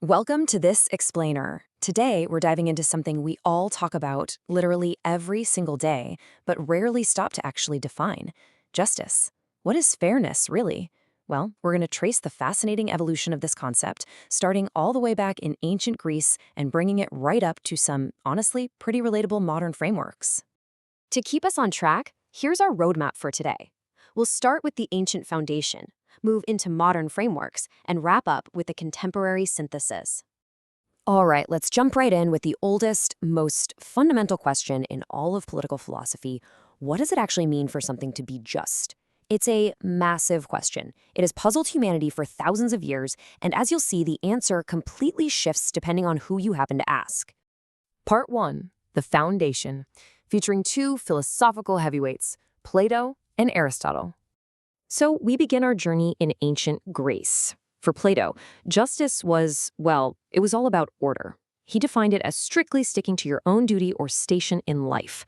Welcome to This Explainer. Today, we're diving into something we all talk about literally every single day, but rarely stop to actually define: justice. What is fairness, really? Well, we're going to trace the fascinating evolution of this concept, starting all the way back in ancient Greece and bringing it right up to some, honestly, pretty relatable modern frameworks. To keep us on track, here's our roadmap for today. We'll start with the ancient foundation, move into modern frameworks, and wrap up with a contemporary synthesis. All right, let's jump right in with the oldest, most fundamental question in all of political philosophy. What does it actually mean for something to be just? It's a massive question. It has puzzled humanity for thousands of years, and as you'll see, the answer completely shifts depending on who you happen to ask. Part 1, the foundation, featuring two philosophical heavyweights, Plato and Aristotle. So we begin our journey in ancient Greece. For Plato, justice was, well, it was all about order. He defined it as strictly sticking to your own duty or station in life.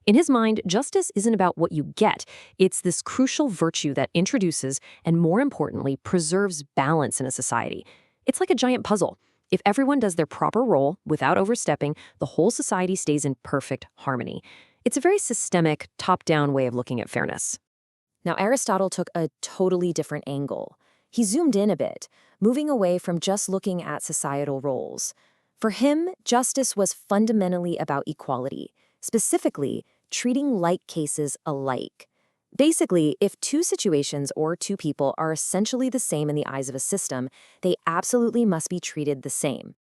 In his mind, justice isn't about what you get. It's this crucial virtue that introduces and, more importantly, preserves balance in a society. It's like a giant puzzle. If everyone does their proper role without overstepping, the whole society stays in perfect harmony. It's a very systemic, top-down way of looking at fairness. Now, Aristotle took a totally different angle. He zoomed in a bit, moving away from just looking at societal roles. For him, justice was fundamentally about equality, specifically treating like cases alike. Basically, if two situations or two people are essentially the same in the eyes of a system, they absolutely must be treated the same.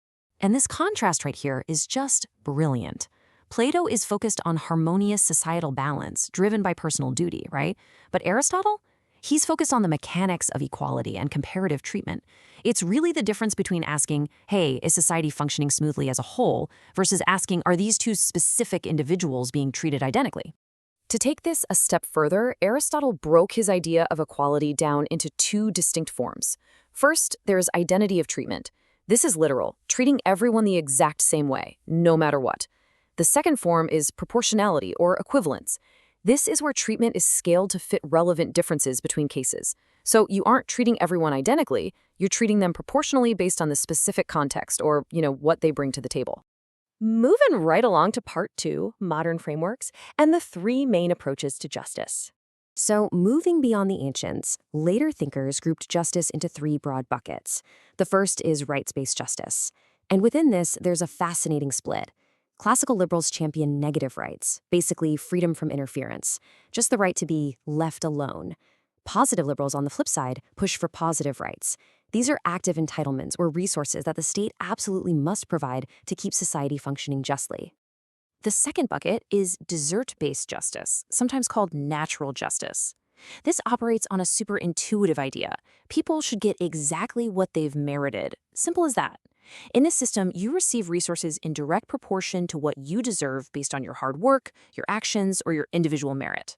And this contrast right here is just brilliant. Plato is focused on harmonious societal balance, driven by personal duty, right? But Aristotle? He's focused on the mechanics of equality and comparative treatment. It's really the difference between asking, hey, is society functioning smoothly as a whole, versus asking, are these two specific individuals being treated identically? To take this a step further, Aristotle broke his idea of equality down into two distinct forms. First, there's identity of treatment. This is literal, treating everyone the exact same way, no matter what. The second form is proportionality or equivalence. This is where treatment is scaled to fit relevant differences between cases. So you aren't treating everyone identically, you're treating them proportionally based on the specific context or, what they bring to the table. Moving right along to part 2, modern frameworks, and the three main approaches to justice. So moving beyond the ancients, later thinkers grouped justice into three broad buckets. The first is rights-based justice. And within this, there's a fascinating split. Classical liberals champion negative rights, basically freedom from interference, just the right to be left alone. Positive liberals, on the flip side, push for positive rights. These are active entitlements or resources that the state absolutely must provide to keep society functioning justly. The second bucket is desert-based justice, sometimes called natural justice. This operates on a super intuitive idea. People should get exactly what they've merited. Simple as that. In this system, you receive resources in direct proportion to what you deserve based on your hard work, your actions, or your individual merit.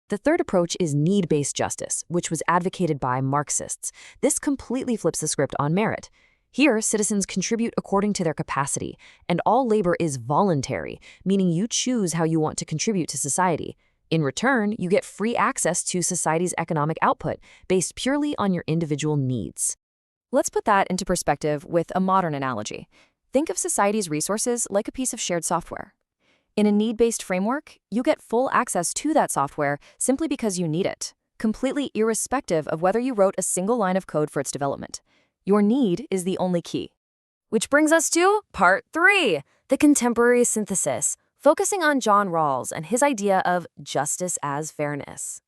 The third approach is need-based justice, which was advocated by Marxists. This completely flips the script on merit. Here, citizens contribute according to their capacity, and all labor is voluntary, meaning you choose how you want to contribute to society. In return, you get free access to society's economic output based purely on your individual needs. Let's put that into perspective with a modern analogy. Think of society's resources like a piece of shared software. In a need-based framework, you get full access to that software simply because you need it, completely irrespective of whether you wrote a single line of code for its development. Your need is the only key. Which brings us to part 3, the contemporary synthesis, focusing on John Rawls and his idea of justice as fairness.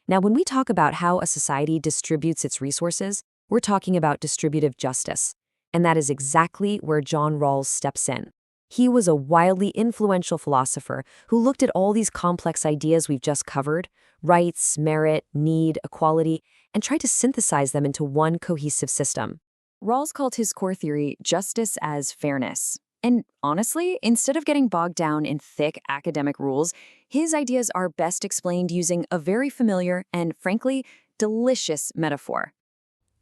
Now, when we talk about how a society distributes its resources, we're talking about distributive justice, and that is exactly where John Rawls steps in. He was a wildly influential philosopher who looked at all these complex ideas we've just covered, rights, merit, need, equality, and tried to synthesize them into one cohesive system. Rawls called his core theory justice as fairness. And honestly, instead of getting bogged down in thick academic rules, his ideas are best explained using a very familiar and, frankly, delicious metaphor.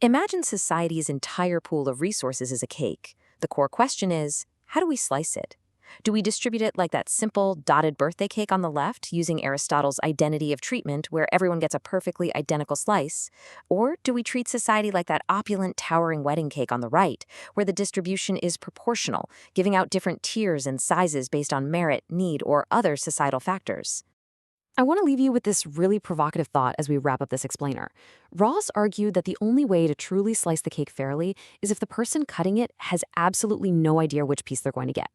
Imagine society's entire pool of resources as a cake. The core question is, how do we slice it? Do we distribute it like that simple dotted birthday cake on the left, using Aristotle's identity of treatment, where everyone gets a perfectly identical slice? Or do we treat society like that opulent, towering wedding cake on the right, where the distribution is proportional, giving out different tiers and sizes based on merit, need, or other societal factors? I want to leave you with this really provocative thought as we wrap up this explainer. Rawls argued that the only way to truly slice the cake fairly is if the person cutting it has absolutely no idea which piece they're going to get.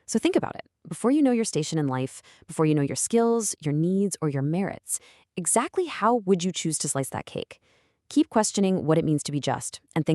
So think about it. Before you know your station in life, before you know your skills, your needs, or your merits, exactly how would you choose to slice that cake? Keep questioning what it means to be just, and think